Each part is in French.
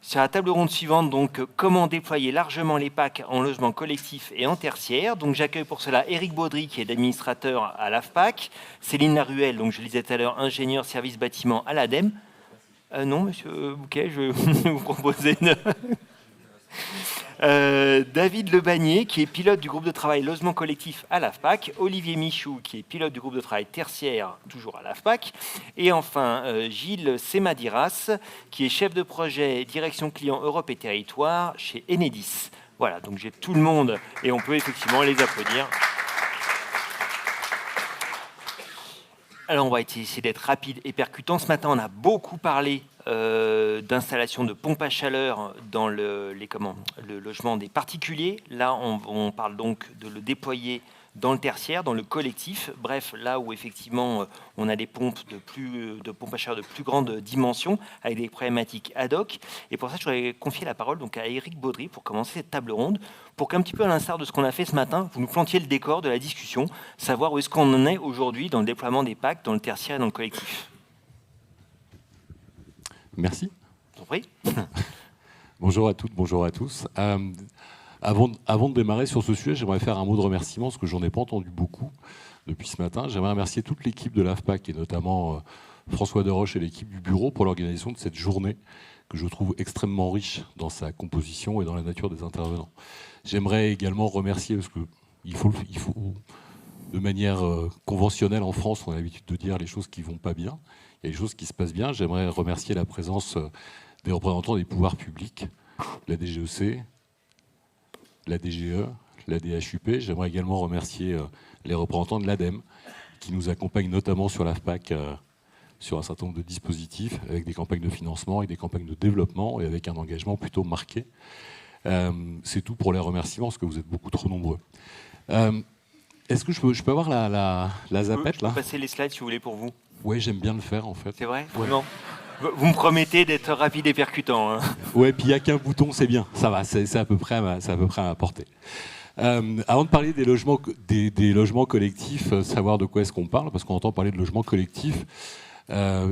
Sur la table ronde suivante, donc, comment déployer largement les PAC en logement collectif et en tertiaire. Donc, j'accueille pour cela Éric Baudry, qui est administrateur à l'AFPAC, Céline Laruelle, donc je le disais tout à l'heure, ingénieur service bâtiment à l'ADEME. Non, monsieur Bouquet, je vais vous proposer de... David Lebagnier, qui est pilote du groupe de travail logement collectif à l'AFPAC, Olivier Michou, qui est pilote du groupe de travail tertiaire, toujours à l'AFPAC, et enfin Gilles Semadiras, qui est chef de projet direction client Europe et territoire chez Enedis. Voilà, donc j'ai tout le monde et on peut effectivement les applaudir. Alors on va essayer d'être rapide et percutant. Ce matin, on a beaucoup parlé d'installation de pompes à chaleur dans le logement des particuliers. Là, on parle donc de le déployer dans le tertiaire, dans le collectif. Bref, là où effectivement on a des pompes de pompes à chaleur de plus grande dimension, avec des problématiques ad hoc. Et pour ça, je voudrais confier la parole donc à Éric Baudry pour commencer cette table ronde, pour qu'un petit peu à l'instar de ce qu'on a fait ce matin, vous nous plantiez le décor de la discussion, savoir où est-ce qu'on en est aujourd'hui dans le déploiement des PAC, dans le tertiaire et dans le collectif. Merci. Je vous en prie. Bonjour à toutes, bonjour à tous. Avant de démarrer sur ce sujet, j'aimerais faire un mot de remerciement, parce que j'en ai pas entendu beaucoup depuis ce matin. J'aimerais remercier toute l'équipe de l'AFPAC, et notamment François Deroche et l'équipe du bureau, pour l'organisation de cette journée, que je trouve extrêmement riche dans sa composition et dans la nature des intervenants. J'aimerais également remercier, parce qu'il faut de manière conventionnelle en France, on a l'habitude de dire les choses qui vont pas bien. Il y a des choses qui se passent bien. J'aimerais remercier la présence des représentants des pouvoirs publics, la DGEC, la DGE, la DHUP. J'aimerais également remercier les représentants de l'ADEME, qui nous accompagnent notamment sur l'AFPAC, sur un certain nombre de dispositifs, avec des campagnes de financement et des campagnes de développement, et avec un engagement plutôt marqué. C'est tout pour les remerciements, parce que vous êtes beaucoup trop nombreux. Est-ce que je peux avoir la zapette là ? Je peux passer les slides si vous voulez pour vous. Oui, j'aime bien le faire en fait. C'est vrai ? Ouais. Non. Vous me promettez d'être rapide et percutant. Hein. Ouais, puis il n'y a qu'un bouton, c'est bien. Ça va, c'est à peu près à ma portée. Avant de parler des logements collectifs, savoir de quoi est-ce qu'on parle, parce qu'on entend parler de logements collectifs.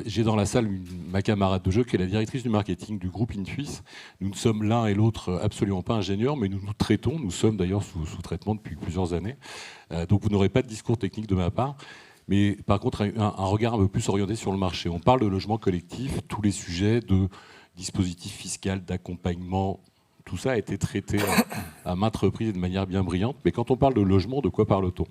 J'ai dans la salle ma camarade de jeu qui est la directrice du marketing du groupe Intuis. Nous ne sommes l'un et l'autre absolument pas ingénieurs, mais nous nous traitons. Nous sommes d'ailleurs sous traitement depuis plusieurs années. Donc vous n'aurez pas de discours technique de ma part. Mais par contre, un regard un peu plus orienté sur le marché. On parle de logement collectif, tous les sujets de dispositifs fiscaux, d'accompagnement, tout ça a été traité à maintes reprises et de manière bien brillante. Mais quand on parle de logement, de quoi parle-t-on ?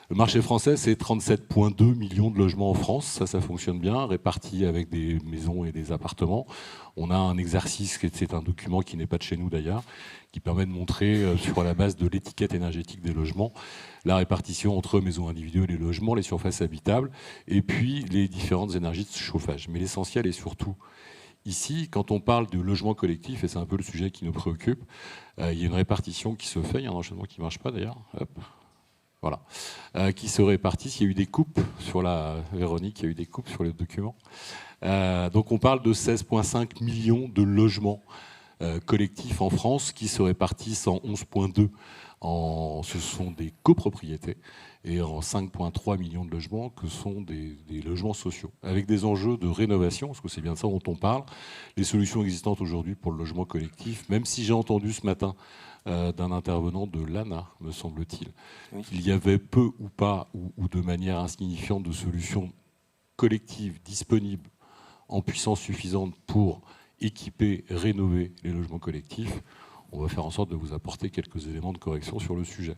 Le marché français, c'est 37,2 millions de logements en France. Ça fonctionne bien, répartis avec des maisons et des appartements. On a un exercice, c'est un document qui n'est pas de chez nous d'ailleurs, qui permet de montrer sur la base de l'étiquette énergétique des logements la répartition entre maisons individuelles et logements, les surfaces habitables, et puis les différentes énergies de chauffage. Mais l'essentiel est surtout ici, quand on parle de logement collectif, et c'est un peu le sujet qui nous préoccupe, il y a une répartition qui se fait, il y a un enchaînement qui ne marche pas d'ailleurs, voilà, qui se répartissent. Il y a eu des coupes sur Véronique, il y a eu des coupes sur les documents. Donc on parle de 16,5 millions de logements collectifs en France qui se répartissent en 11,2. Ce sont des copropriétés et en 5,3 millions de logements que sont des logements sociaux, avec des enjeux de rénovation, parce que c'est bien de ça dont on parle. Les solutions existantes aujourd'hui pour le logement collectif, même si j'ai entendu ce matin d'un intervenant de l'ANA, me semble-t-il, oui, qu'il y avait peu ou pas, ou de manière insignifiante, de solutions collectives disponibles en puissance suffisante pour équiper, rénover les logements collectifs. On va faire en sorte de vous apporter quelques éléments de correction sur le sujet.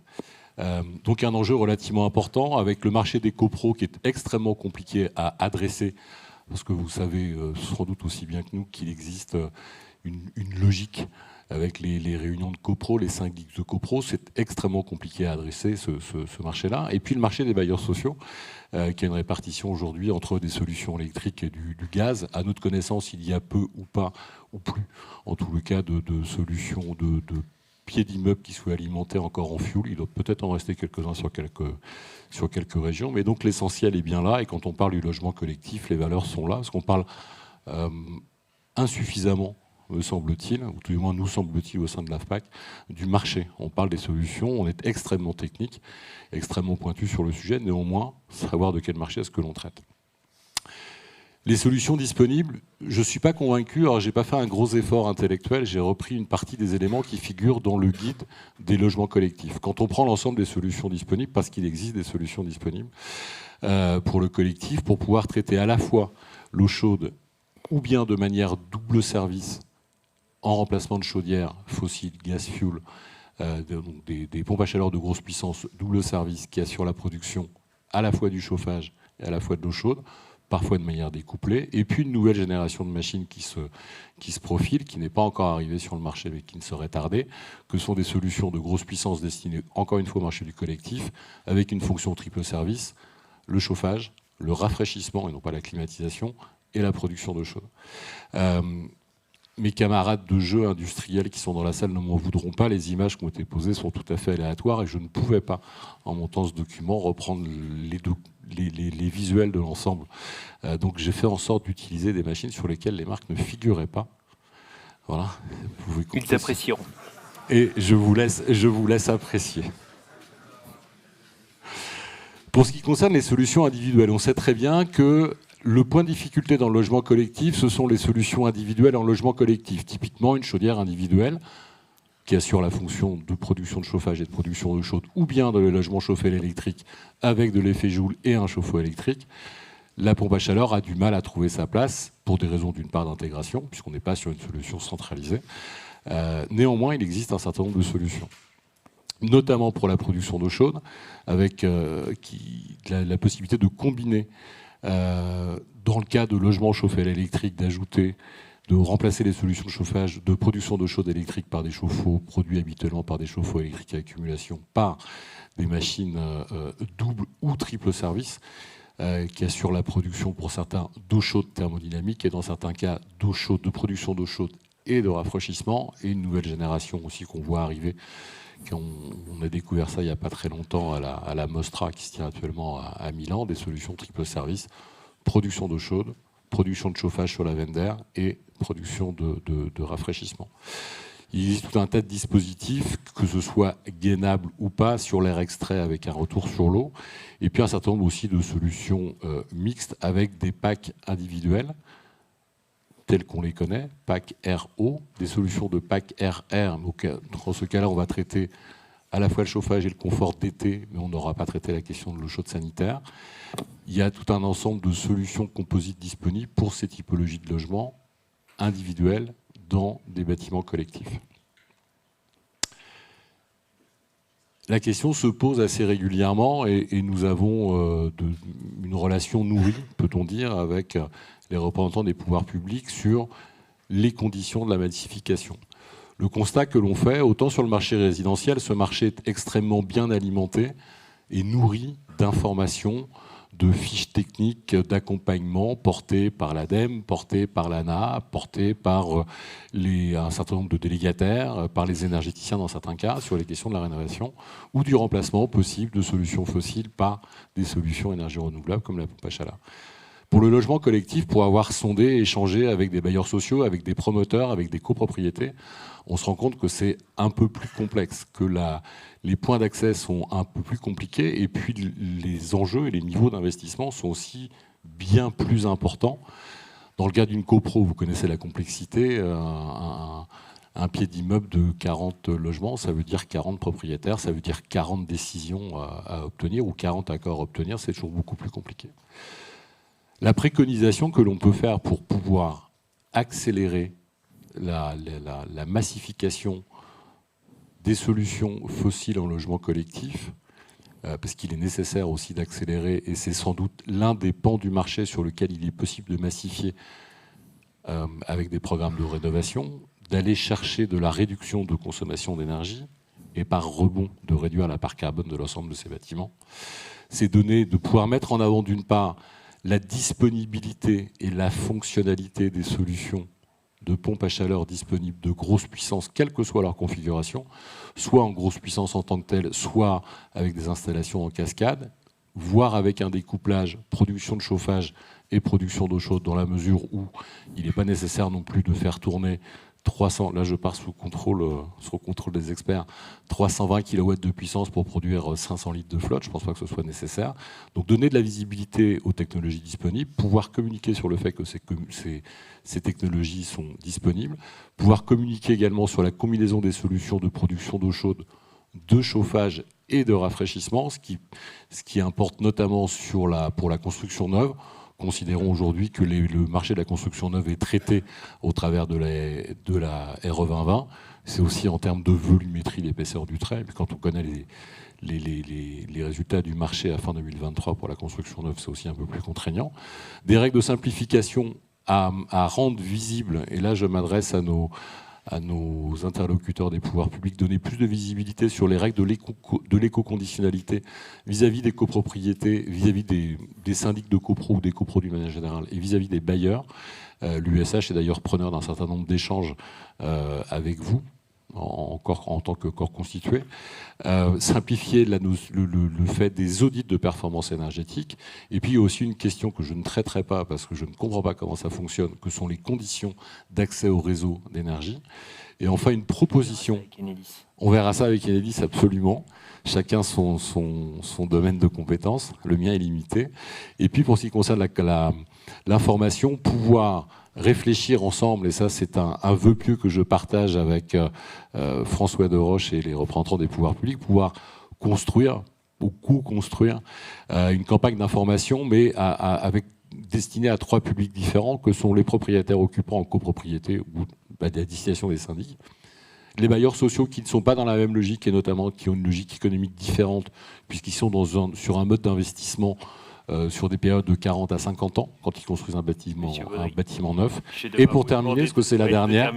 Donc un enjeu relativement important avec le marché des copros qui est extrêmement compliqué à adresser, parce que vous savez sans doute aussi bien que nous qu'il existe une logique avec les réunions de copros, les syndics de copros. C'est extrêmement compliqué à adresser ce marché-là. Et puis le marché des bailleurs sociaux, qui a une répartition aujourd'hui entre des solutions électriques et du gaz. À notre connaissance, il y a peu ou pas, ou plus, en tout le cas, de solutions de pieds d'immeubles qui soient alimentés encore en fioul. Il doit peut-être en rester quelques-uns sur quelques régions. Mais donc l'essentiel est bien là. Et quand on parle du logement collectif, les valeurs sont là. Parce qu'on parle insuffisamment, me semble-t-il, ou tout du moins nous semble-t-il au sein de l'AFPAC, du marché. On parle des solutions, on est extrêmement technique, extrêmement pointu sur le sujet. Néanmoins, savoir de quel marché est-ce que l'on traite. Les solutions disponibles, je ne suis pas convaincu. Alors, je n'ai pas fait un gros effort intellectuel. J'ai repris une partie des éléments qui figurent dans le guide des logements collectifs. Quand on prend l'ensemble des solutions disponibles, parce qu'il existe des solutions disponibles pour le collectif, pour pouvoir traiter à la fois l'eau chaude ou bien de manière double service en remplacement de chaudières fossiles, gaz, fuel, donc des pompes à chaleur de grosse puissance, double service qui assurent la production à la fois du chauffage et à la fois de l'eau chaude, parfois de manière découplée, et puis une nouvelle génération de machines qui se profile, qui n'est pas encore arrivée sur le marché, mais qui ne saurait tarder, que sont des solutions de grosse puissance destinées, encore une fois, au marché du collectif, avec une fonction triple service, le chauffage, le rafraîchissement, et non pas la climatisation, et la production d'eau chaude. Mes camarades de jeu industriels qui sont dans la salle ne m'en voudront pas, les images qui ont été posées sont tout à fait aléatoires, et je ne pouvais pas, en montant ce document, reprendre les visuels de l'ensemble. Donc j'ai fait en sorte d'utiliser des machines sur lesquelles les marques ne figuraient pas. Voilà. Ils apprécieront. Et je vous laisse apprécier. Pour ce qui concerne les solutions individuelles, on sait très bien que le point de difficulté dans le logement collectif, ce sont les solutions individuelles en logement collectif. Typiquement, une chaudière individuelle qui assure la fonction de production de chauffage et de production d'eau chaude, ou bien dans le logement chauffé à l'électrique avec de l'effet Joule et un chauffe-eau électrique. La pompe à chaleur a du mal à trouver sa place pour des raisons d'une part d'intégration, puisqu'on n'est pas sur une solution centralisée. Néanmoins, il existe un certain nombre de solutions, notamment pour la production d'eau chaude, avec la possibilité de combiner, dans le cas de logements chauffés à l'électrique, de remplacer les solutions de chauffage, de production d'eau chaude électrique par des chauffe-eau, produits habituellement par des chauffe-eau électriques à accumulation, par des machines double ou triple service, qui assurent la production pour certains d'eau chaude thermodynamique et dans certains cas d'eau chaude, de production d'eau chaude et de rafraîchissement, et une nouvelle génération aussi qu'on voit arriver. On a découvert ça il n'y a pas très longtemps à la Mostra qui se tient actuellement à Milan, des solutions triple service, production d'eau chaude, production de chauffage sur la veine d'air et production de rafraîchissement. Il existe tout un tas de dispositifs, que ce soit gainable ou pas, sur l'air extrait avec un retour sur l'eau, et puis un certain nombre aussi de solutions mixtes avec des packs individuels, tels qu'on les connaît, pack RO, des solutions de pack RR. Donc, dans ce cas-là, on va traiter à la fois le chauffage et le confort d'été, mais on n'aura pas traité la question de l'eau chaude sanitaire. Il y a tout un ensemble de solutions composites disponibles pour ces typologies de logements individuels dans des bâtiments collectifs. La question se pose assez régulièrement et nous avons une relation nourrie, peut-on dire, avec les représentants des pouvoirs publics sur les conditions de la massification. Le constat que l'on fait, autant sur le marché résidentiel, ce marché est extrêmement bien alimenté et nourri d'informations, de fiches techniques d'accompagnement portées par l'ADEME, portées par l'ANA, portées par un certain nombre de délégataires, par les énergéticiens dans certains cas, sur les questions de la rénovation ou du remplacement possible de solutions fossiles par des solutions énergie renouvelables comme la pompe à chaleur. Pour le logement collectif, pour avoir sondé, échangé avec des bailleurs sociaux, avec des promoteurs, avec des copropriétés, on se rend compte que c'est un peu plus complexe, que les points d'accès sont un peu plus compliqués, et puis les enjeux et les niveaux d'investissement sont aussi bien plus importants. Dans le cas d'une copro, vous connaissez la complexité, un pied d'immeuble de 40 logements, ça veut dire 40 propriétaires, ça veut dire 40 décisions à obtenir, ou 40 accords à obtenir, c'est toujours beaucoup plus compliqué. La préconisation que l'on peut faire pour pouvoir accélérer la massification des solutions fossiles en logement collectif, parce qu'il est nécessaire aussi d'accélérer, et c'est sans doute l'un des pans du marché sur lequel il est possible de massifier avec des programmes de rénovation, d'aller chercher de la réduction de consommation d'énergie et par rebond de réduire la part carbone de l'ensemble de ces bâtiments. C'est de pouvoir mettre en avant d'une part la disponibilité et la fonctionnalité des solutions de pompes à chaleur disponibles de grosse puissance, quelle que soit leur configuration, soit en grosse puissance en tant que telle, soit avec des installations en cascade, voire avec un découplage production de chauffage et production d'eau chaude, dans la mesure où il n'est pas nécessaire non plus de faire tourner 300, là je pars sous contrôle des experts, 320 kW de puissance pour produire 500 litres de flotte, je ne pense pas que ce soit nécessaire. Donc donner de la visibilité aux technologies disponibles, pouvoir communiquer sur le fait que ces technologies sont disponibles, pouvoir communiquer également sur la combinaison des solutions de production d'eau chaude, de chauffage et de rafraîchissement, ce qui importe notamment pour la construction neuve. Considérons aujourd'hui que le marché de la construction neuve est traité au travers de la RE 2020. C'est aussi en termes de volumétrie, l'épaisseur du trait. Quand on connaît les résultats du marché à fin 2023 pour la construction neuve, c'est aussi un peu plus contraignant. Des règles de simplification à rendre visibles, et là je m'adresse à nos interlocuteurs des pouvoirs publics, donner plus de visibilité sur les règles de l'éco-conditionnalité vis-à-vis des copropriétés, vis-à-vis des syndics de copro ou des copros d'une manière générale, et vis-à-vis des bailleurs. L'USH est d'ailleurs preneur d'un certain nombre d'échanges avec vous, en tant que corps constitué. Simplifier le fait des audits de performance énergétique. Et puis il y a aussi une question que je ne traiterai pas parce que je ne comprends pas comment ça fonctionne, que sont les conditions d'accès au réseau d'énergie. Et enfin une proposition. On verra ça avec Enedis, absolument. Chacun son domaine de compétences. Le mien est limité. Et puis pour ce qui concerne l'information, pouvoir réfléchir ensemble, et ça c'est un vœu pieux que je partage avec François Deroche et les représentants des pouvoirs publics, pouvoir construire ou co-construire une campagne d'information, mais destinée à 3 publics différents, que sont les propriétaires occupants en copropriété ou à destination des syndics, les bailleurs sociaux qui ne sont pas dans la même logique et notamment qui ont une logique économique différente puisqu'ils sont sur un mode d'investissement sur des périodes de 40 à 50 ans, quand ils construisent un bâtiment neuf. Et pour terminer, parce que c'est la dernière,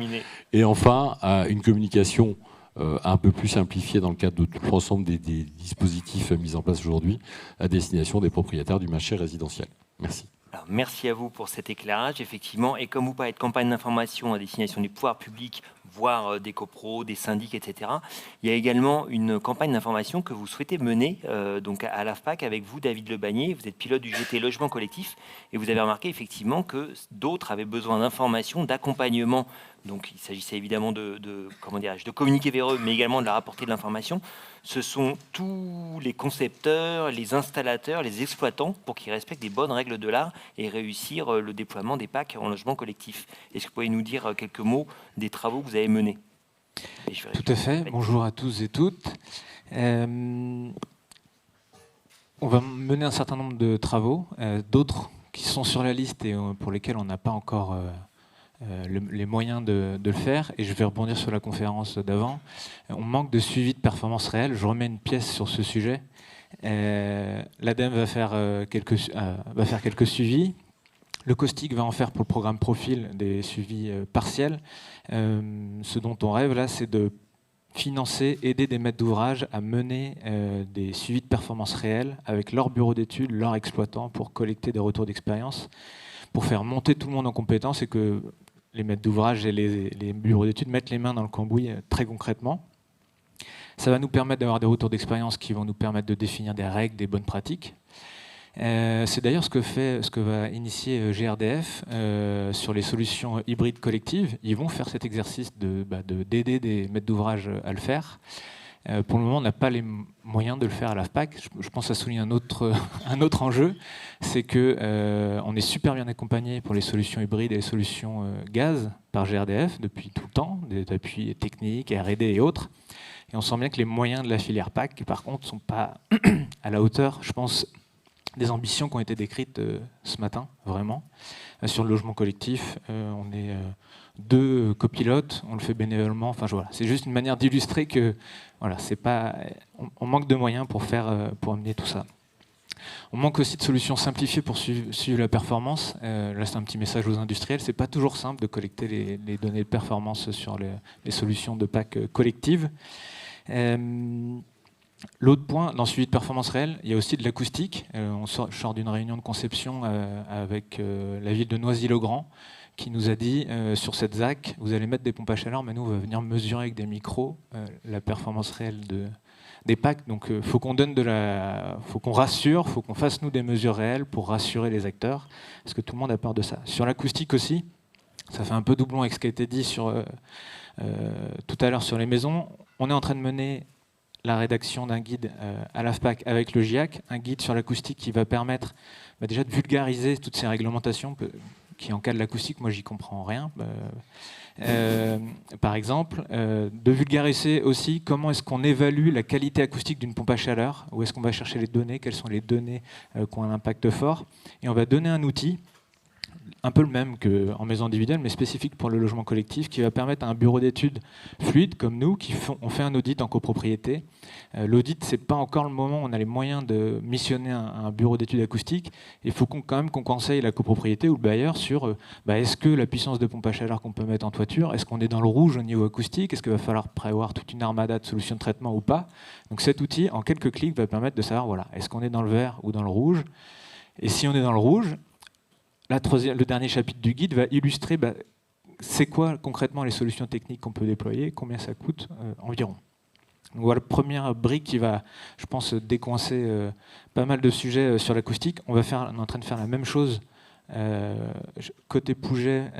et enfin, une communication un peu plus simplifiée dans le cadre de tout l'ensemble des dispositifs mis en place aujourd'hui à destination des propriétaires du marché résidentiel. Merci. Alors, merci à vous pour cet éclairage, effectivement. Et comme vous parlez de campagne d'information à destination des pouvoirs publics, voire des copros, des syndics, etc., il y a également une campagne d'information que vous souhaitez mener donc à l'AFPAC avec vous, David Lebagné. Vous êtes pilote du GT Logement Collectif et vous avez remarqué effectivement que d'autres avaient besoin d'informations, d'accompagnement. Donc il s'agissait évidemment de communiquer vers eux, mais également de leur apporter de l'information. Ce sont tous les concepteurs, les installateurs, les exploitants pour qu'ils respectent les bonnes règles de l'art et réussir le déploiement des PAC en logement collectif. Est-ce que vous pouvez nous dire quelques mots des travaux que vous avez menés? Tout à fait. Bonjour à tous et toutes. On va mener un certain nombre de travaux, d'autres qui sont sur la liste et pour lesquels on n'a pas encore les moyens de le faire, et je vais rebondir sur la conférence d'avant. On manque de suivi de performance réelle. Je remets une pièce sur ce sujet. L'ADEME va faire quelques suivis. Le COSTIC va en faire pour le programme Profil des suivis partiels. Ce dont on rêve là, c'est de financer, aider des maîtres d'ouvrage à mener des suivis de performance réelle avec leur bureau d'études, leurs exploitants, pour collecter des retours d'expérience, pour faire monter tout le monde en compétences et que les maîtres d'ouvrage et les bureaux d'études mettent les mains dans le cambouis très concrètement. Ça va nous permettre d'avoir des retours d'expérience qui vont nous permettre de définir des règles, des bonnes pratiques. C'est d'ailleurs ce que va initier GRDF sur les solutions hybrides collectives. Ils vont faire cet exercice d'aider des maîtres d'ouvrage à le faire. Pour le moment, on n'a pas les moyens de le faire à l'AFPAC. Je pense à souligner un autre enjeu, c'est qu'on est super bien accompagné pour les solutions hybrides et les solutions gaz par GRDF depuis tout le temps, des appuis techniques, R&D et autres. Et on sent bien que les moyens de la filière PAC, par contre, ne sont pas à la hauteur, je pense, des ambitions qui ont été décrites ce matin, vraiment. Sur le logement collectif, on est 2 copilotes, on le fait bénévolement. Enfin, voilà, c'est juste une manière d'illustrer que voilà, on manque de moyens pour amener tout ça. On manque aussi de solutions simplifiées pour suivre la performance. Là, c'est un petit message aux industriels. C'est pas toujours simple de collecter les données de performance sur les solutions de PAC collectives. L'autre point, dans le suivi de performance réelle, il y a aussi de l'acoustique. On sort d'une réunion de conception avec la ville de Noisy-le-Grand qui nous a dit, sur cette ZAC, vous allez mettre des pompes à chaleur, mais nous, on va venir mesurer avec des micros la performance réelle des PAC. Donc, faut qu'on rassure, faut qu'on fasse, nous, des mesures réelles pour rassurer les acteurs, parce que tout le monde a peur de ça. Sur l'acoustique aussi, Ça fait un peu doublon avec ce qui a été dit tout à l'heure sur les maisons. On est en train de mener la rédaction d'un guide à l'AFPAC avec le GIAC, un guide sur l'acoustique qui va permettre déjà de vulgariser toutes ces réglementations qui encadrent l'acoustique. Moi, j'y comprends rien. Par exemple, de vulgariser aussi comment est-ce qu'on évalue la qualité acoustique d'une pompe à chaleur, où est-ce qu'on va chercher les données, quelles sont les données qui ont un impact fort. Et on va donner un outil un peu le même qu'en maison individuelle, mais spécifique pour le logement collectif, qui va permettre à un bureau d'études fluide comme nous, on fait un audit en copropriété. L'audit, ce n'est pas encore le moment où on a les moyens de missionner un bureau d'études acoustique. Il faut quand même qu'on conseille la copropriété ou le bailleur sur est-ce que la puissance de pompe à chaleur qu'on peut mettre en toiture, est-ce qu'on est dans le rouge au niveau acoustique, est-ce qu'il va falloir prévoir toute une armada de solutions de traitement ou pas. Donc cet outil, en quelques clics, va permettre de savoir est-ce qu'on est dans le vert ou dans le rouge. Et si on est dans le rouge, le dernier chapitre du guide va illustrer c'est quoi concrètement les solutions techniques qu'on peut déployer, combien ça coûte environ. Donc voilà, première brique qui va, je pense, décoincer pas mal de sujets sur l'acoustique. On est en train de faire la même chose côté Pouget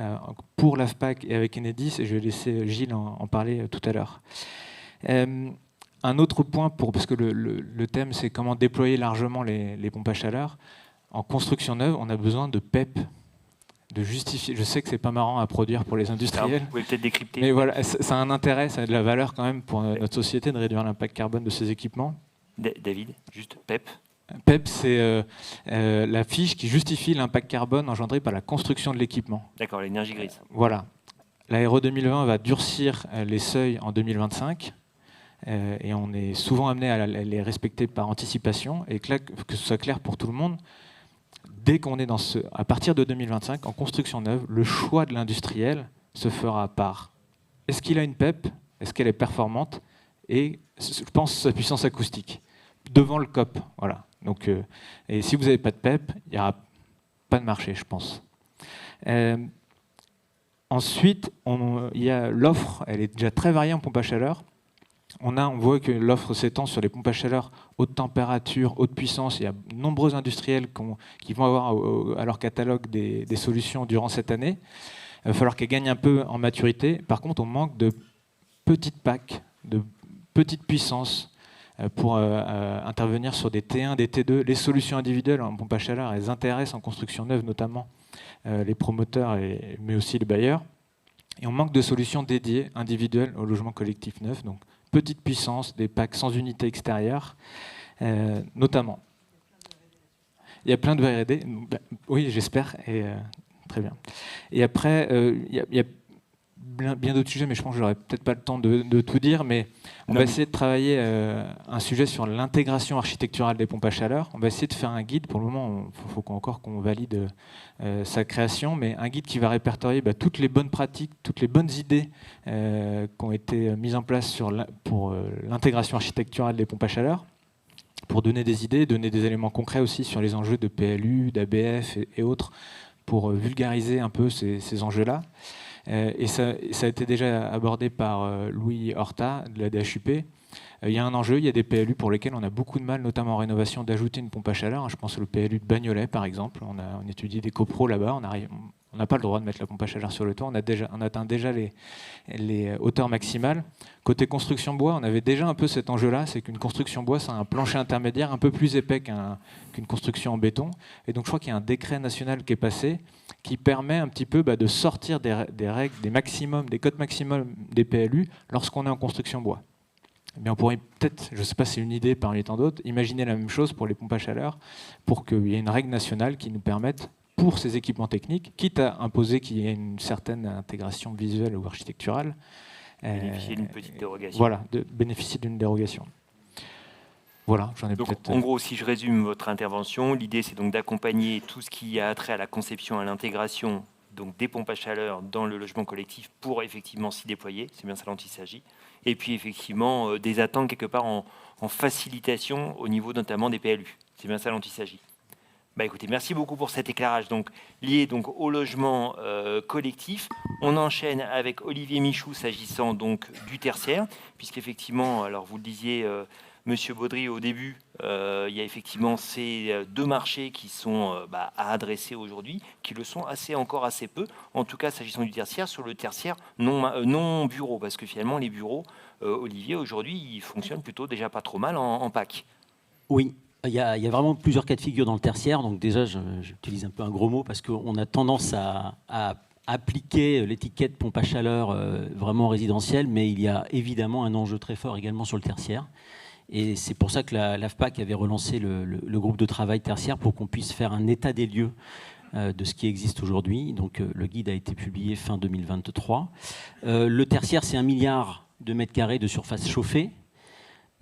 pour l'AFPAC et avec Enedis, et je vais laisser Gilles en parler tout à l'heure. Un autre point, parce que le thème c'est comment déployer largement les pompes à chaleur. En construction neuve, on a besoin de PEP, de justifier. Je sais que c'est pas marrant à produire pour les industriels. Vous pouvez peut-être décrypter. Mais voilà, ça a un intérêt, ça a de la valeur quand même pour notre société de réduire l'impact carbone de ces équipements. David, juste PEP. PEP, c'est la fiche qui justifie l'impact carbone engendré par la construction de l'équipement. D'accord, l'énergie grise. Voilà. L'Aéro 2020 va durcir les seuils en 2025. Et on est souvent amené à les respecter par anticipation. Et que ce soit clair pour tout le monde, dès qu'on est à partir de 2025, en construction neuve, le choix de l'industriel se fera par est-ce qu'il a une PEP, est-ce qu'elle est performante, et je pense sa puissance acoustique, devant le COP. Voilà. Donc, et si vous n'avez pas de PEP, il n'y aura pas de marché, je pense. Ensuite, il y a l'offre, elle est déjà très variée en pompe à chaleur. On voit que l'offre s'étend sur les pompes à chaleur haute température, haute puissance. Il y a de nombreux industriels qui vont avoir à leur catalogue des solutions durant cette année. Il va falloir qu'elles gagnent un peu en maturité. Par contre, on manque de petites packs, de petites puissances pour intervenir sur des T1, des T2. Les solutions individuelles en pompe à chaleur, elles intéressent en construction neuve notamment les promoteurs, mais aussi les bailleurs. Et on manque de solutions dédiées, individuelles, au logement collectif neuf. Donc, petite puissance, des packs sans unité extérieure, notamment. Il y a plein de R&D. Oui, j'espère. Et très bien. Et après, il y a bien d'autres sujets, mais je pense que je n'aurai peut-être pas le temps de tout dire. Mais on va essayer de travailler un sujet sur l'intégration architecturale des pompes à chaleur. On va essayer de faire un guide. Pour le moment, il faut encore qu'on valide sa création, mais un guide qui va répertorier toutes les bonnes pratiques, toutes les bonnes idées qui ont été mises en place pour l'intégration architecturale des pompes à chaleur, pour donner des idées, donner des éléments concrets aussi sur les enjeux de PLU, d'ABF et autres, pour vulgariser un peu ces enjeux-là. Et ça a été déjà abordé par Louis Horta de la DHUP. Il y a un enjeu, il y a des PLU pour lesquels on a beaucoup de mal, notamment en rénovation, d'ajouter une pompe à chaleur. Je pense au PLU de Bagnolet, par exemple. On étudie des copros là-bas. On n'a pas le droit de mettre la pompe à chaleur sur le toit. On atteint déjà les hauteurs maximales. Côté construction bois, on avait déjà un peu cet enjeu-là. C'est qu'une construction bois, c'est un plancher intermédiaire un peu plus épais qu'une construction en béton. Et donc, je crois qu'il y a un décret national qui est passé qui permet un petit peu de sortir des règles, des codes maximums des PLU lorsqu'on est en construction bois. Mais on pourrait peut-être, je ne sais pas si c'est une idée parmi tant d'autres, imaginer la même chose pour les pompes à chaleur, pour qu'il y ait une règle nationale qui nous permette, pour ces équipements techniques, quitte à imposer qu'il y ait une certaine intégration visuelle ou architecturale, bénéficier d'une petite dérogation. Voilà, de bénéficier d'une dérogation. Voilà, j'en ai peut-être... En gros, si je résume votre intervention, l'idée c'est donc d'accompagner tout ce qui a trait à la conception, à l'intégration donc des pompes à chaleur dans le logement collectif pour effectivement s'y déployer, c'est bien ça dont il s'agit. Et puis effectivement des attentes quelque part en facilitation au niveau notamment des PLU. C'est bien ça dont il s'agit. Écoutez, merci beaucoup pour cet éclairage lié au logement collectif. On enchaîne avec Olivier Michou s'agissant donc du tertiaire, puisqu'effectivement, alors vous le disiez, Monsieur Baudry au début, il y a effectivement ces deux marchés qui sont à adresser aujourd'hui, qui le sont encore assez peu, en tout cas s'agissant du tertiaire, sur le tertiaire non bureau, parce que finalement les bureaux, Olivier, aujourd'hui, ils fonctionnent plutôt déjà pas trop mal en PAC. Oui, il y a vraiment plusieurs cas de figure dans le tertiaire, donc déjà j'utilise un peu un gros mot parce qu'on a tendance à appliquer l'étiquette pompe à chaleur vraiment résidentielle, mais il y a évidemment un enjeu très fort également sur le tertiaire. Et c'est pour ça que l'AFPAC avait relancé le groupe de travail tertiaire pour qu'on puisse faire un état des lieux de ce qui existe aujourd'hui. Donc le guide a été publié fin 2023. Le tertiaire, c'est 1 milliard de mètres carrés de surface chauffée,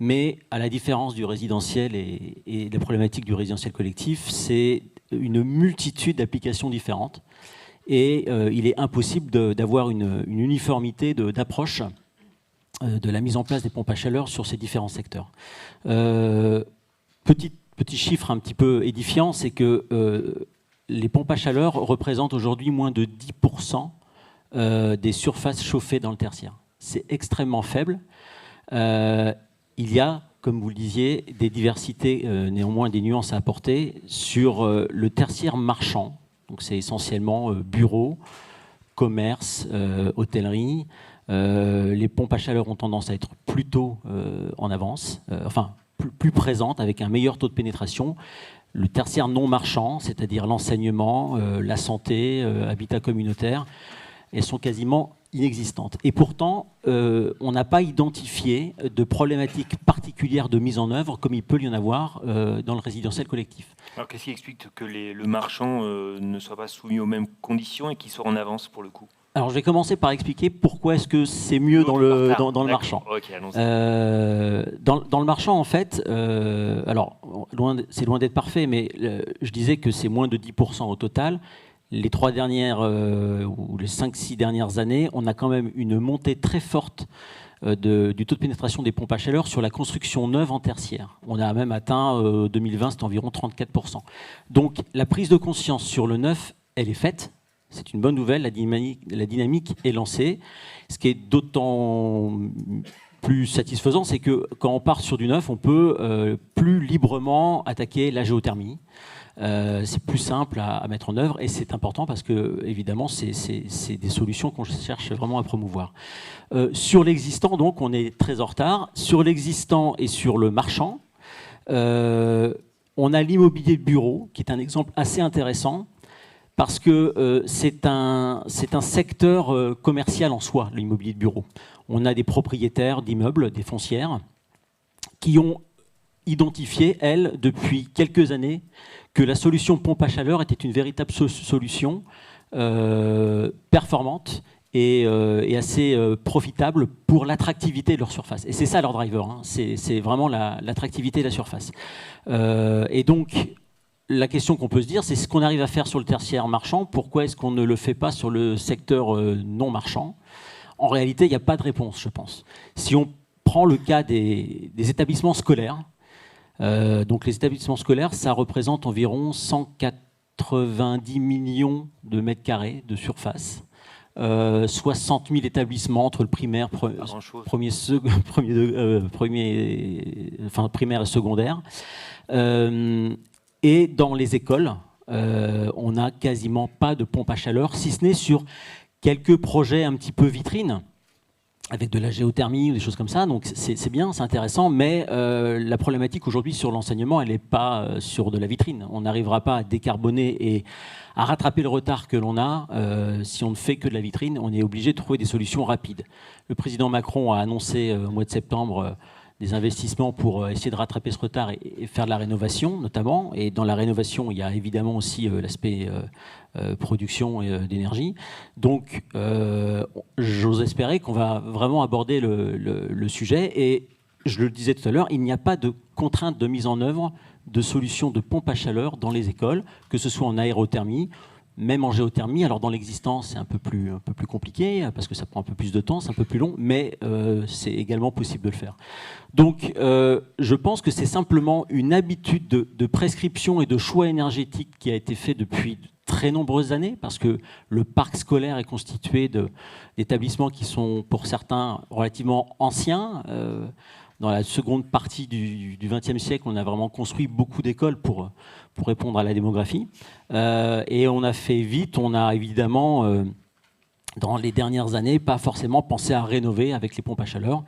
mais à la différence du résidentiel et des problématiques du résidentiel collectif, c'est une multitude d'applications différentes. Et il est impossible d'avoir une uniformité d'approche de la mise en place des pompes à chaleur sur ces différents secteurs. Petit chiffre un petit peu édifiant, c'est que les pompes à chaleur représentent aujourd'hui moins de 10% des surfaces chauffées dans le tertiaire. C'est extrêmement faible. Il y a, comme vous le disiez, des diversités, néanmoins des nuances à apporter sur le tertiaire marchand. Donc c'est essentiellement bureaux, commerce, hôtellerie. Les pompes à chaleur ont tendance à être plutôt en avance, plus présentes, avec un meilleur taux de pénétration. Le tertiaire non marchand, c'est-à-dire l'enseignement, la santé, habitat communautaire, elles sont quasiment inexistantes. Et pourtant, on n'a pas identifié de problématiques particulières de mise en œuvre, comme il peut y en avoir dans le résidentiel collectif. Alors qu'est-ce qui explique que le marchand ne soit pas soumis aux mêmes conditions et qu'il soit en avance pour le coup ? Alors je vais commencer par expliquer pourquoi est-ce que c'est mieux dans le marchand. Okay, dans le marchand, en fait, c'est loin d'être parfait, mais je disais que c'est moins de 10% au total. Les 3 dernières ou les 5-6 dernières années, on a quand même une montée très forte du taux de pénétration des pompes à chaleur sur la construction neuve en tertiaire. On a même atteint, 2020, c'est environ 34%. Donc la prise de conscience sur le neuf, elle est faite. C'est une bonne nouvelle, la dynamique est lancée. Ce qui est d'autant plus satisfaisant, c'est que quand on part sur du neuf, on peut plus librement attaquer la géothermie. C'est plus simple à mettre en œuvre et c'est important parce que, évidemment, c'est des solutions qu'on cherche vraiment à promouvoir. Sur l'existant, donc, on est très en retard. Sur l'existant et sur le marchand, on a l'immobilier de bureau, qui est un exemple assez intéressant parce que c'est un secteur commercial en soi, l'immobilier de bureau. On a des propriétaires d'immeubles, des foncières, qui ont identifié, elles, depuis quelques années, que la solution pompe à chaleur était une véritable solution performante et assez profitable pour l'attractivité de leur surface. Et c'est ça leur driver, hein. C'est vraiment l'attractivité de la surface. Et donc, la question qu'on peut se dire, c'est ce qu'on arrive à faire sur le tertiaire marchand, pourquoi est-ce qu'on ne le fait pas sur le secteur non marchand ? En réalité, il n'y a pas de réponse, je pense. Si on prend le cas des établissements scolaires, donc les établissements scolaires, ça représente environ 190 millions de mètres carrés de surface, 60 000 établissements entre le primaire, primaire et secondaire. Et dans les écoles, on n'a quasiment pas de pompe à chaleur, si ce n'est sur quelques projets un petit peu vitrines, avec de la géothermie ou des choses comme ça. Donc c'est bien, c'est intéressant, mais la problématique aujourd'hui sur l'enseignement, elle n'est pas sur de la vitrine. On n'arrivera pas à décarboner et à rattraper le retard que l'on a si on ne fait que de la vitrine. On est obligé de trouver des solutions rapides. Le président Macron a annoncé au mois de septembre des investissements pour essayer de rattraper ce retard et faire de la rénovation notamment. Et dans la rénovation, il y a évidemment aussi l'aspect production d'énergie. Donc, j'ose espérer qu'on va vraiment aborder le sujet. Et je le disais tout à l'heure, il n'y a pas de contrainte de mise en œuvre de solutions de pompe à chaleur dans les écoles, que ce soit en aérothermie, même en géothermie. Alors dans l'existence, c'est un peu plus compliqué parce que ça prend un peu plus de temps, c'est un peu plus long, mais c'est également possible de le faire. Donc je pense que c'est simplement une habitude de prescription et de choix énergétique qui a été fait depuis de très nombreuses années, parce que le parc scolaire est constitué d'établissements qui sont pour certains relativement anciens. dans la seconde partie du XXe siècle, on a vraiment construit beaucoup d'écoles pour répondre à la démographie. Et on a fait vite, on a évidemment, dans les dernières années, pas forcément pensé à rénover avec les pompes à chaleur.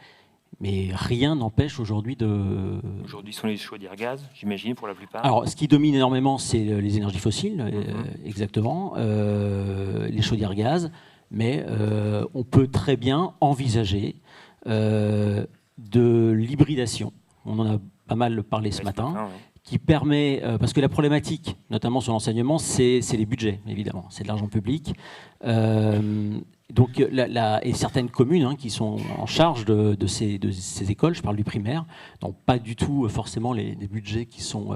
Mais rien n'empêche aujourd'hui de... Aujourd'hui, ce sont les chaudières gaz, j'imagine, pour la plupart. Alors, ce qui domine énormément, c'est les énergies fossiles, exactement, les chaudières gaz. Mais on peut très bien envisager de l'hybridation. On en a pas mal parlé ce matin. Qui permet, parce que la problématique, notamment sur l'enseignement, c'est les budgets, évidemment. C'est de l'argent public. Donc, et certaines communes qui sont en charge de ces écoles, je parle du primaire, n'ont pas du tout forcément les budgets qui sont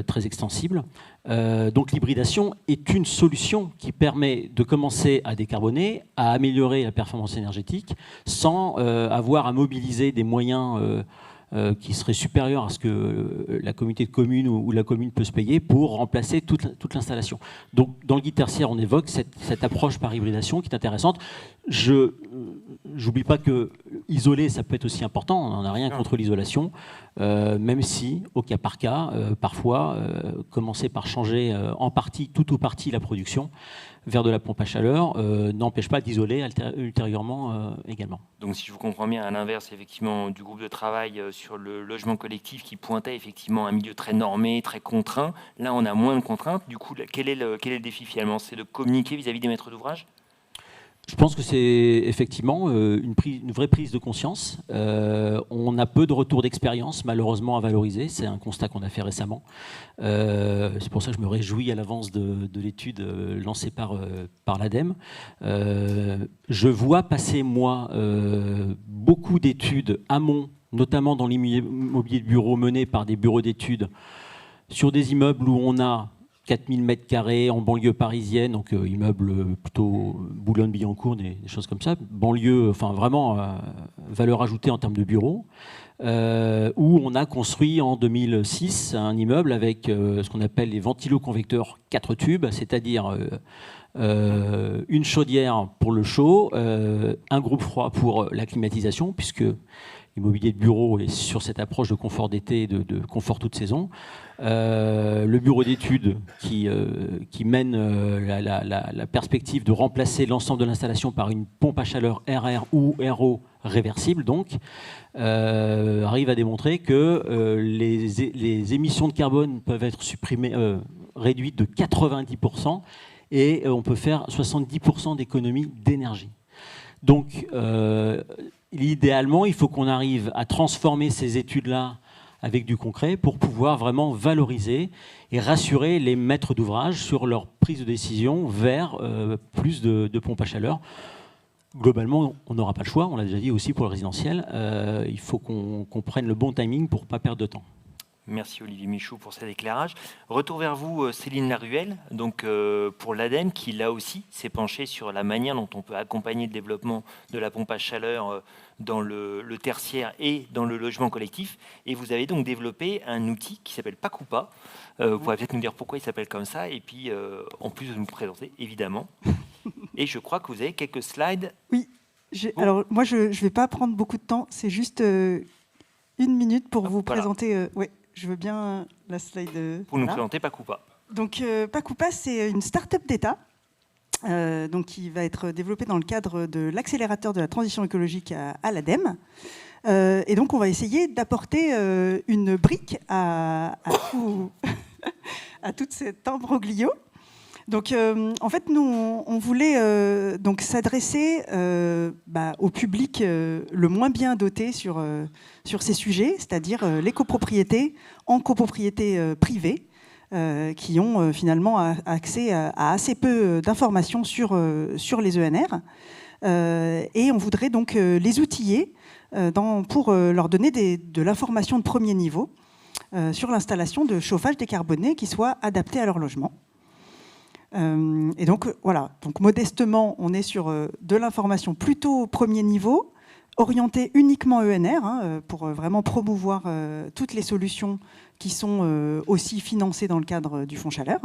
très extensibles. Donc l'hybridation est une solution qui permet de commencer à décarboner, à améliorer la performance énergétique, sans avoir à mobiliser des moyens qui serait supérieur à ce que la communauté de communes ou la commune peut se payer pour remplacer toute l'installation. Donc, dans le guide tertiaire, on évoque cette approche par hybridation qui est intéressante. J'oublie pas que isoler, ça peut être aussi important. On n'en a rien contre l'isolation, même si, au cas par cas, parfois, commencer par changer en partie, tout ou partie, la production vers de la pompe à chaleur n'empêche pas d'isoler ultérieurement également. Donc si je vous comprends bien, à l'inverse effectivement du groupe de travail sur le logement collectif qui pointait effectivement un milieu très normé, très contraint, là on a moins de contraintes. Du coup, quel est le défi finalement? C'est de communiquer vis-à-vis des maîtres d'ouvrage? Je pense que c'est effectivement une vraie prise de conscience. On a peu de retours d'expérience, malheureusement, à valoriser. C'est un constat qu'on a fait récemment. C'est pour ça que je me réjouis à l'avance de l'étude lancée par l'ADEME. Je vois passer, moi, beaucoup d'études amont, notamment dans l'immobilier de bureau mené par des bureaux d'études, sur des immeubles où on a 4000 mètres carrés en banlieue parisienne, donc immeuble plutôt Boulogne-Billancourt, des choses comme ça, banlieue, enfin vraiment valeur ajoutée en termes de bureaux, où on a construit en 2006 un immeuble avec ce qu'on appelle les ventiloconvecteurs 4 tubes, c'est-à-dire une chaudière pour le chaud, un groupe froid pour la climatisation, puisque l'immobilier de bureau est sur cette approche de confort d'été, de confort toute saison. Le bureau d'études qui mène la perspective de remplacer l'ensemble de l'installation par une pompe à chaleur RR ou RO réversible, donc, arrive à démontrer que les émissions de carbone peuvent être réduites de 90% et on peut faire 70% d'économie d'énergie. Donc, idéalement, il faut qu'on arrive à transformer ces études-là avec du concret pour pouvoir vraiment valoriser et rassurer les maîtres d'ouvrage sur leur prise de décision vers plus de pompes à chaleur. Globalement, on n'aura pas le choix, on l'a déjà dit aussi pour le résidentiel. Il faut qu'on prenne le bon timing pour ne pas perdre de temps. Merci Olivier Michaud pour cet éclairage. Retour vers vous, Céline Laruelle, donc pour l'ADEME, qui là aussi s'est penchée sur la manière dont on peut accompagner le développement de la pompe à chaleur dans le tertiaire et dans le logement collectif. Et vous avez donc développé un outil qui s'appelle Pacupa. Vous pourrez peut-être nous dire pourquoi il s'appelle comme ça, et puis en plus de nous présenter, évidemment. Et je crois que vous avez quelques slides. Oui, alors moi je ne vais pas prendre beaucoup de temps, c'est juste 1 minute pour vous présenter. Oui. Je veux bien la slide. Pour nous présenter Pacupa. Donc, Pacupa, c'est une start-up d'État donc, qui va être développée dans le cadre de l'accélérateur de la transition écologique à l'ADEME. Et donc, on va essayer d'apporter une brique à tout cet imbroglio. Donc, en fait, nous, on voulait donc s'adresser au public le moins bien doté sur ces sujets, c'est-à-dire les copropriétés en copropriété privée, qui ont finalement accès à assez peu d'informations sur les ENR. Et on voudrait donc les outiller pour leur donner de l'information de premier niveau sur l'installation de chauffage décarboné qui soit adapté à leur logement. Et donc voilà, donc modestement, on est sur de l'information plutôt premier niveau, orientée uniquement ENR, pour vraiment promouvoir toutes les solutions qui sont aussi financées dans le cadre du Fonds Chaleur.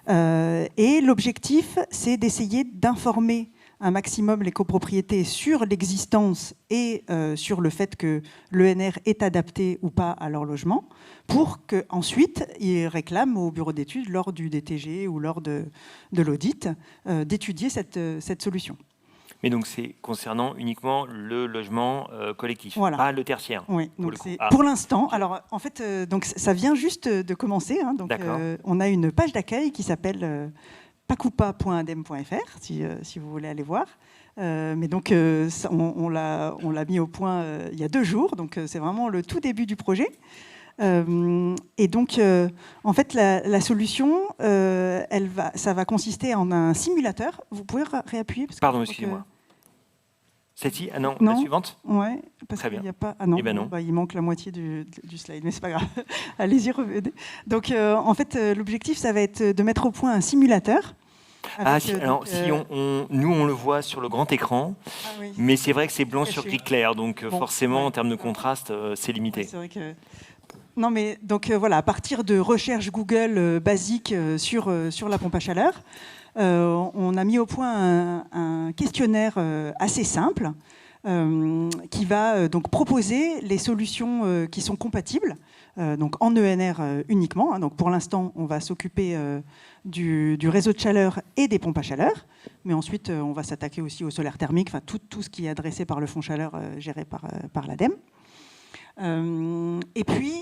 Et l'objectif, c'est d'essayer d'informer un maximum les copropriétés sur l'existence et sur le fait que l'ENR est adapté ou pas à leur logement, pour qu'ensuite ils réclament au bureau d'études, lors du DTG ou lors de l'audit, d'étudier cette solution. Mais donc c'est concernant uniquement le logement collectif, voilà. Pas le tertiaire. Oui, donc pour l'instant. Alors en fait, donc ça vient juste de commencer. Hein, donc on a une page d'accueil qui s'appelle pacoupa.adem.fr si vous voulez aller voir. Mais donc on l'a mis au point il y a 2 jours. Donc c'est vraiment le tout début du projet. Et donc en fait la solution, ça va consister en un simulateur. Vous pouvez réappuyer parce Pardon, excusez-moi. Celle-ci? Ah non, non, la suivante? Ouais, parce qu'il n'y a pas. Ah non, ben non. Bah, il manque la moitié du slide, mais c'est pas grave. Allez-y, revenez. Donc en fait, l'objectif, ça va être de mettre au point un simulateur. Alors, nous, on le voit sur le grand écran, oui. Mais c'est vrai que c'est blanc sur gris clair, donc bon, forcément, en termes de contraste, c'est limité. C'est vrai que... Non, mais donc voilà, à partir de recherches Google basiques sur la pompe à chaleur, on a mis au point un questionnaire assez simple qui va donc proposer les solutions qui sont compatibles, donc en ENR uniquement. Hein, donc pour l'instant, on va s'occuper du réseau de chaleur et des pompes à chaleur, mais ensuite on va s'attaquer aussi au solaire thermique, enfin tout ce qui est adressé par le fonds chaleur géré par l'ADEME. Et puis,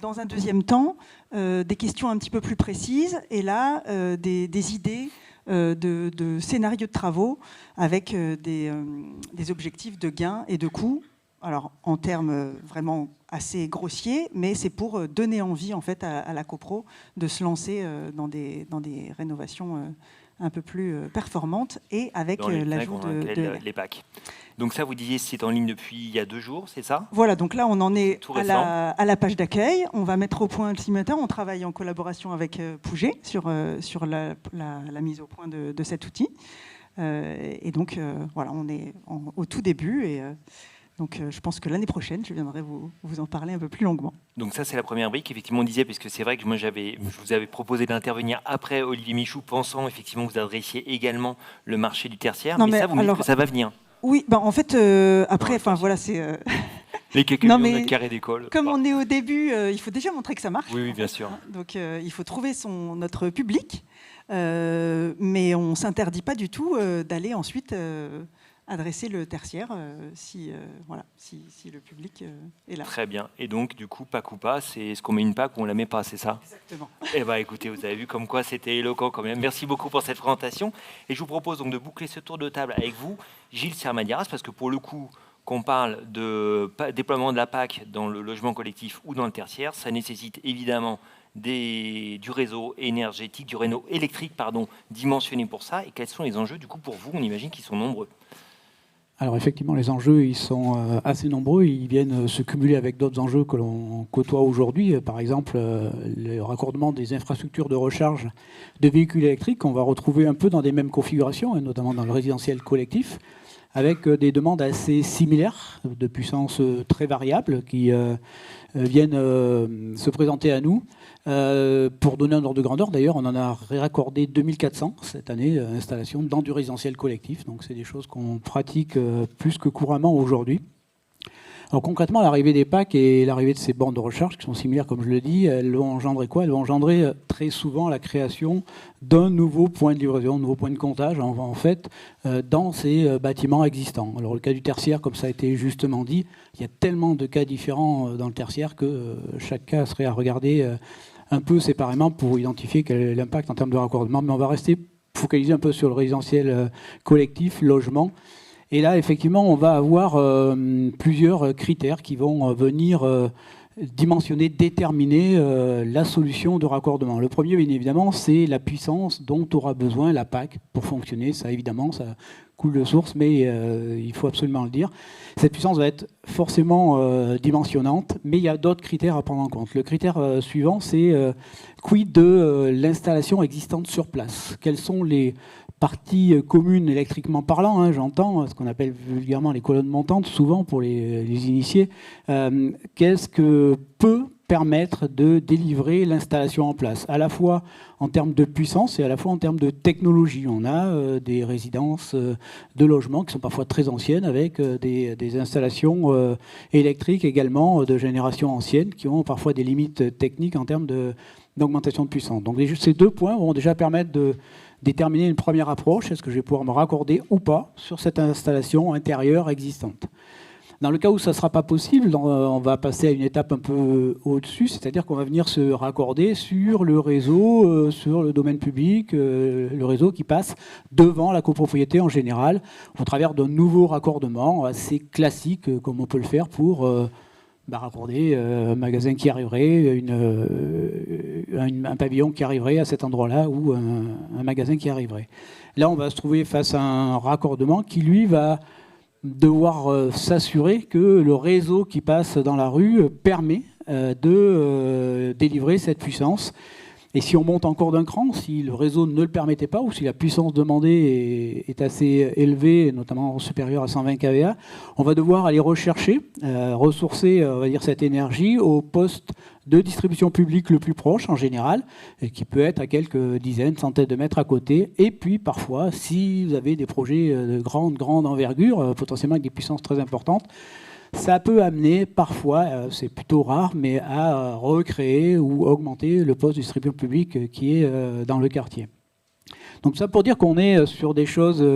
dans un deuxième temps, des questions un petit peu plus précises, et là, des idées de scénarios de travaux avec des objectifs de gains et de coûts. Alors, en termes vraiment assez grossiers, mais c'est pour donner envie en fait à la copro de se lancer dans des rénovations un peu plus performantes et avec l'ajout de les packs. Donc ça, vous disiez, c'est en ligne depuis il y a 2 jours, c'est ça? Voilà, donc là, on en est à la page d'accueil. On va mettre au point le simulateur. On travaille en collaboration avec Pouget sur la mise au point de cet outil. Et donc, voilà, on est au tout début. Et donc, je pense que l'année prochaine, je viendrai vous en parler un peu plus longuement. Donc ça, c'est la première brique. Effectivement, on disait, parce que c'est vrai que moi, je vous avais proposé d'intervenir après Olivier Michou, pensant effectivement que vous adressiez également le marché du tertiaire. Non, mais ça, vous me dites que ça va venir. Oui, ben en fait, après, enfin voilà, c'est... Les quelques millions de mètres carrés d'école. Comme on est au début, il faut déjà montrer que ça marche. Oui, bien sûr. Donc, il faut trouver notre public, mais on ne s'interdit pas du tout d'aller ensuite adresser le tertiaire si le public est là. Très bien. Et donc, du coup, PAC ou pas, c'est ce qu'on met une PAC ou on la met pas, c'est ça? Exactement. Eh bien, écoutez, vous avez vu comme quoi c'était éloquent quand même. Merci beaucoup pour cette présentation. Et je vous propose donc de boucler ce tour de table avec vous, Gilles Sermadiaras, parce que pour le coup, qu'on parle de déploiement de la PAC dans le logement collectif ou dans le tertiaire, ça nécessite évidemment du réseau énergétique, du réseau électrique, dimensionné pour ça. Et quels sont les enjeux, du coup, pour vous? On imagine qu'ils sont nombreux. Alors effectivement, les enjeux, ils sont assez nombreux. Ils viennent se cumuler avec d'autres enjeux que l'on côtoie aujourd'hui. Par exemple, le raccordement des infrastructures de recharge de véhicules électriques. On va retrouver un peu dans des mêmes configurations, et notamment dans le résidentiel collectif, avec des demandes assez similaires, de puissance très variable, qui viennent se présenter à nous. Pour donner un ordre de grandeur, d'ailleurs, on en a raccordé 2400 cette année, installation dans du résidentiel collectif. Donc c'est des choses qu'on pratique plus que couramment aujourd'hui. Alors concrètement, l'arrivée des PAC et l'arrivée de ces bornes de recharge, qui sont similaires, comme je le dis, elles vont engendrer quoi? Elles vont engendrer très souvent la création d'un nouveau point de livraison, un nouveau point de comptage, en fait, dans ces bâtiments existants. Alors le cas du tertiaire, comme ça a été justement dit, il y a tellement de cas différents dans le tertiaire que chaque cas serait à regarder un peu séparément pour identifier quel est l'impact en termes de raccordement. Mais on va rester focalisé un peu sur le résidentiel collectif, logement. Et là, effectivement, on va avoir plusieurs critères qui vont venir dimensionner, déterminer la solution de raccordement. Le premier, bien évidemment, c'est la puissance dont aura besoin la PAC pour fonctionner. Ça, évidemment, ça coule de source, mais il faut absolument le dire. Cette puissance va être forcément dimensionnante, mais il y a d'autres critères à prendre en compte. Le critère suivant, c'est quid de l'installation existante sur place. Quelles sont les parties communes électriquement parlant, j'entends ce qu'on appelle vulgairement les colonnes montantes, souvent pour les initiés. Qu'est-ce que peut permettre de délivrer l'installation en place, à la fois en termes de puissance et à la fois en termes de technologie. On a des résidences de logements qui sont parfois très anciennes, avec des installations électriques également de génération ancienne, qui ont parfois des limites techniques en termes d'augmentation de puissance. Donc ces 2 points vont déjà permettre de déterminer une première approche. Est-ce que je vais pouvoir me raccorder ou pas sur cette installation intérieure existante ? Dans le cas où ça ne sera pas possible, on va passer à une étape un peu au-dessus, c'est-à-dire qu'on va venir se raccorder sur le réseau, sur le domaine public, le réseau qui passe devant la copropriété en général, au travers d'un nouveau raccordement assez classique, comme on peut le faire pour raccorder un magasin qui arriverait, un pavillon qui arriverait à cet endroit-là, ou un magasin qui arriverait. Là, on va se trouver face à un raccordement qui, lui, va devoir s'assurer que le réseau qui passe dans la rue permet de délivrer cette puissance. Et si on monte encore d'un cran, si le réseau ne le permettait pas, ou si la puissance demandée est assez élevée, notamment supérieure à 120 kVA, on va devoir aller rechercher, ressourcer on va dire, cette énergie au poste de distribution publique le plus proche en général, qui peut être à quelques dizaines, centaines de mètres à côté. Et puis parfois, si vous avez des projets de grande envergure, potentiellement avec des puissances très importantes, ça peut amener parfois, c'est plutôt rare, mais à recréer ou augmenter le poste de distribution publique qui est dans le quartier. Donc ça pour dire qu'on est sur des choses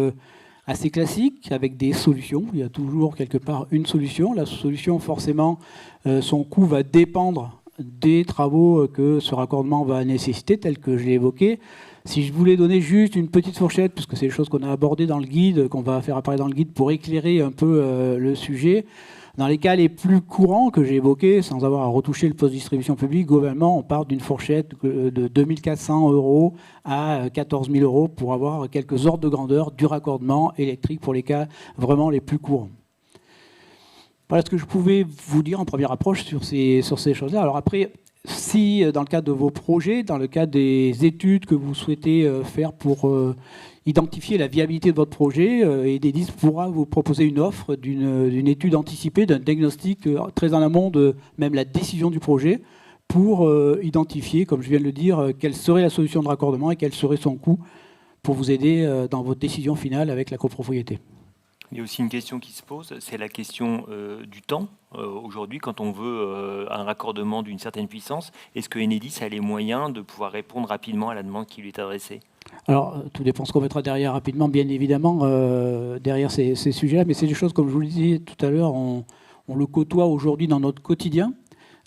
assez classiques, avec des solutions. Il y a toujours quelque part une solution. La solution, forcément, son coût va dépendre des travaux que ce raccordement va nécessiter, tels que je l'ai évoqué. Si je voulais donner juste une petite fourchette, puisque c'est des choses qu'on a abordées dans le guide, qu'on va faire apparaître dans le guide pour éclairer un peu le sujet, dans les cas les plus courants que j'ai évoqués, sans avoir à retoucher le poste de distribution publique, globalement, on part d'une fourchette de 2 400 € à 14 000 € pour avoir quelques ordres de grandeur du raccordement électrique pour les cas vraiment les plus courants. Voilà ce que je pouvais vous dire en première approche sur ces choses-là. Alors après, si dans le cadre de vos projets, dans le cadre des études que vous souhaitez faire pour identifier la viabilité de votre projet, Enedis pourra vous proposer une offre d'une étude anticipée, d'un diagnostic très en amont de même la décision du projet, pour identifier, comme je viens de le dire, quelle serait la solution de raccordement et quel serait son coût pour vous aider dans votre décision finale avec la copropriété. Il y a aussi une question qui se pose, c'est la question du temps. Aujourd'hui, quand on veut un raccordement d'une certaine puissance, est-ce que Enedis a les moyens de pouvoir répondre rapidement à la demande qui lui est adressée ? Alors, tout dépend ce qu'on mettra derrière rapidement, bien évidemment, derrière ces sujets-là. Mais c'est des choses, comme je vous le disais tout à l'heure, on le côtoie aujourd'hui dans notre quotidien.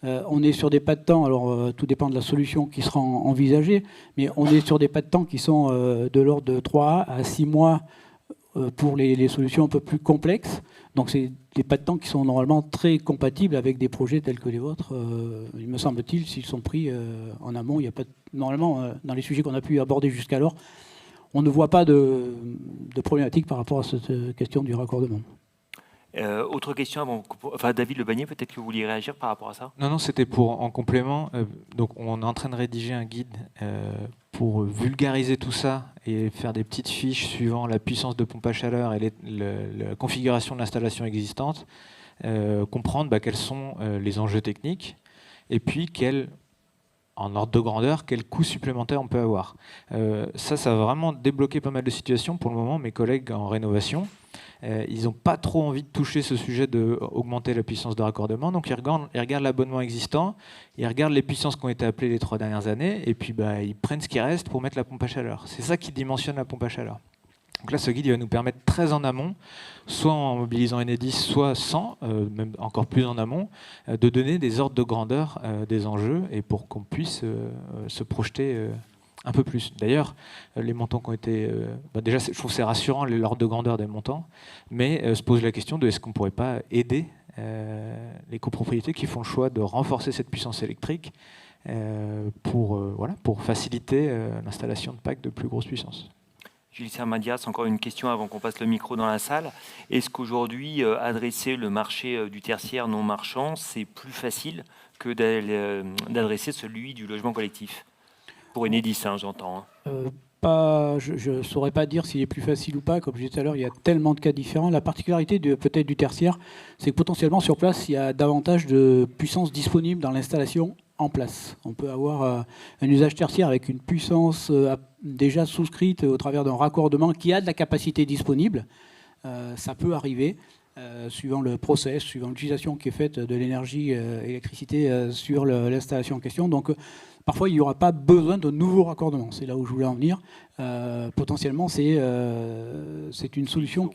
On est sur des pas de temps, alors tout dépend de la solution qui sera envisagée, mais on est sur des pas de temps qui sont de l'ordre de 3 à 6 mois pour les solutions un peu plus complexes. Donc c'est des pas de temps qui sont normalement très compatibles avec des projets tels que les vôtres. Il me semble-t-il, s'ils sont pris en amont, il n'y a pas normalement dans les sujets qu'on a pu aborder jusqu'alors, on ne voit pas de problématique par rapport à cette question du raccordement. Autre question avant, enfin David Lebanier, peut-être que vous vouliez réagir par rapport à ça ? Non, c'était pour en complément. Donc on est en train de rédiger un guide pour vulgariser tout ça et faire des petites fiches suivant la puissance de pompe à chaleur et la configuration de l'installation existante, comprendre quels sont les enjeux techniques et puis en ordre de grandeur, quel coût supplémentaire on peut avoir. Ça va vraiment débloquer pas mal de situations. Pour le moment, mes collègues en rénovation, ils n'ont pas trop envie de toucher ce sujet d'augmenter la puissance de raccordement. Donc ils regardent l'abonnement existant, ils regardent les puissances qui ont été appelées les 3 dernières années, et puis ils prennent ce qui reste pour mettre la pompe à chaleur. C'est ça qui dimensionne la pompe à chaleur. Donc là, ce guide il va nous permettre très en amont, soit en mobilisant Enedis, soit sans, même encore plus en amont, de donner des ordres de grandeur des enjeux, et pour qu'on puisse se projeter un peu plus. D'ailleurs, les montants qui ont été... déjà, je trouve que c'est rassurant, l'ordre de grandeur des montants, mais se pose la question de est-ce qu'on ne pourrait pas aider les copropriétés qui font le choix de renforcer cette puissance électrique pour faciliter l'installation de packs de plus grosse puissance. Julie Sermadias, encore une question avant qu'on passe le micro dans la salle. Est-ce qu'aujourd'hui, adresser le marché du tertiaire non marchand, c'est plus facile que d'adresser celui du logement collectif ? Pour Enedis, j'entends. je ne saurais pas dire s'il est plus facile ou pas. Comme je disais tout à l'heure, il y a tellement de cas différents. La particularité peut-être du tertiaire, c'est que potentiellement sur place, il y a davantage de puissance disponible dans l'installation en place. On peut avoir un usage tertiaire avec une puissance déjà souscrite au travers d'un raccordement qui a de la capacité disponible. Ça peut arriver, suivant le process, suivant l'utilisation qui est faite de l'énergie électricité sur l'installation en question. Donc, parfois, il n'y aura pas besoin de nouveaux raccordements. C'est là où je voulais en venir. Potentiellement, c'est une solution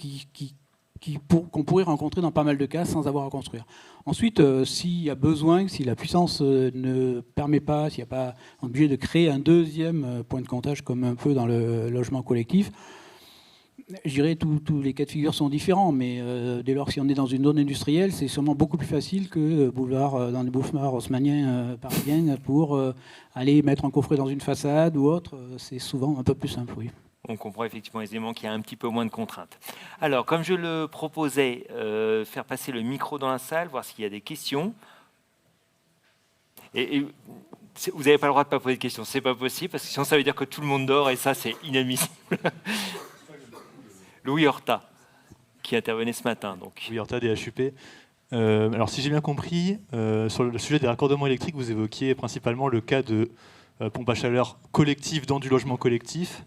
qu'on pourrait rencontrer dans pas mal de cas sans avoir à construire. Ensuite, s'il y a besoin, si la puissance ne permet pas, s'il n'y a pas obligé de créer un deuxième point de comptage comme un peu dans le logement collectif, je dirais que tous les cas de figure sont différents, mais dès lors si on est dans une zone industrielle, c'est sûrement beaucoup plus facile que dans les boulevards haussmanniens parisiens pour aller mettre un coffret dans une façade ou autre. C'est souvent un peu plus simple, oui. On comprend effectivement aisément qu'il y a un petit peu moins de contraintes. Alors, comme je le proposais, faire passer le micro dans la salle, voir s'il y a des questions. Et vous n'avez pas le droit de ne pas poser de questions, c'est pas possible, parce que sinon ça veut dire que tout le monde dort, et ça c'est inadmissible. Louis Horta, qui intervenait ce matin. Donc. Louis Horta, DHUP. Alors si j'ai bien compris, sur le sujet des raccordements électriques, vous évoquiez principalement le cas de pompes à chaleur collectives dans du logement collectif.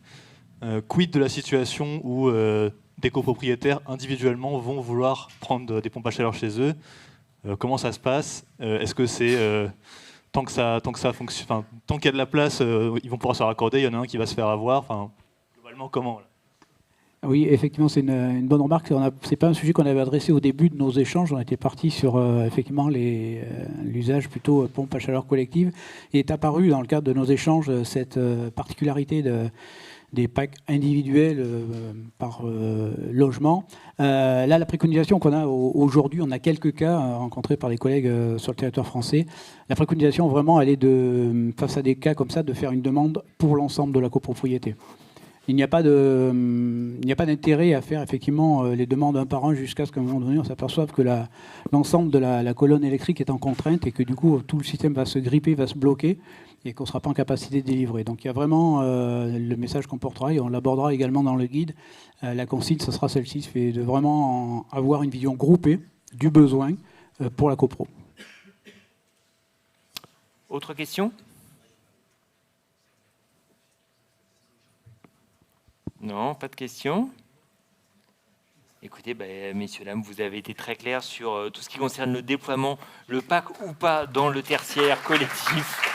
Quid de la situation où des copropriétaires individuellement vont vouloir prendre des pompes à chaleur chez eux? Comment ça se passe? Est-ce que c'est tant que ça fonctionne, enfin, tant qu'il y a de la place, ils vont pouvoir se raccorder, il y en a un qui va se faire avoir. Enfin, globalement, comment là? Oui, effectivement, c'est une bonne remarque. Ce n'est pas un sujet qu'on avait adressé au début de nos échanges. On était parti sur effectivement l'usage plutôt pompe à chaleur collective. Et est apparu dans le cadre de nos échanges cette particularité des packs individuels par logement. Là, la préconisation qu'on a aujourd'hui, on a quelques cas rencontrés par les collègues sur le territoire français. La préconisation, vraiment, elle est face à des cas comme ça, de faire une demande pour l'ensemble de la copropriété. Il n'y a pas d'intérêt à faire effectivement les demandes un par un jusqu'à ce qu'à un moment donné, on s'aperçoive que l'ensemble de la colonne électrique est en contrainte et que du coup, tout le système va se gripper, va se bloquer et qu'on ne sera pas en capacité de délivrer. Donc il y a vraiment le message qu'on portera et on l'abordera également dans le guide. La consigne, ce sera celle-ci, c'est de vraiment avoir une vision groupée du besoin pour la copro. Autre question ? Non, pas de questions. Écoutez, messieurs, dames, vous avez été très clairs sur tout ce qui concerne le déploiement, le pack ou pas dans le tertiaire collectif.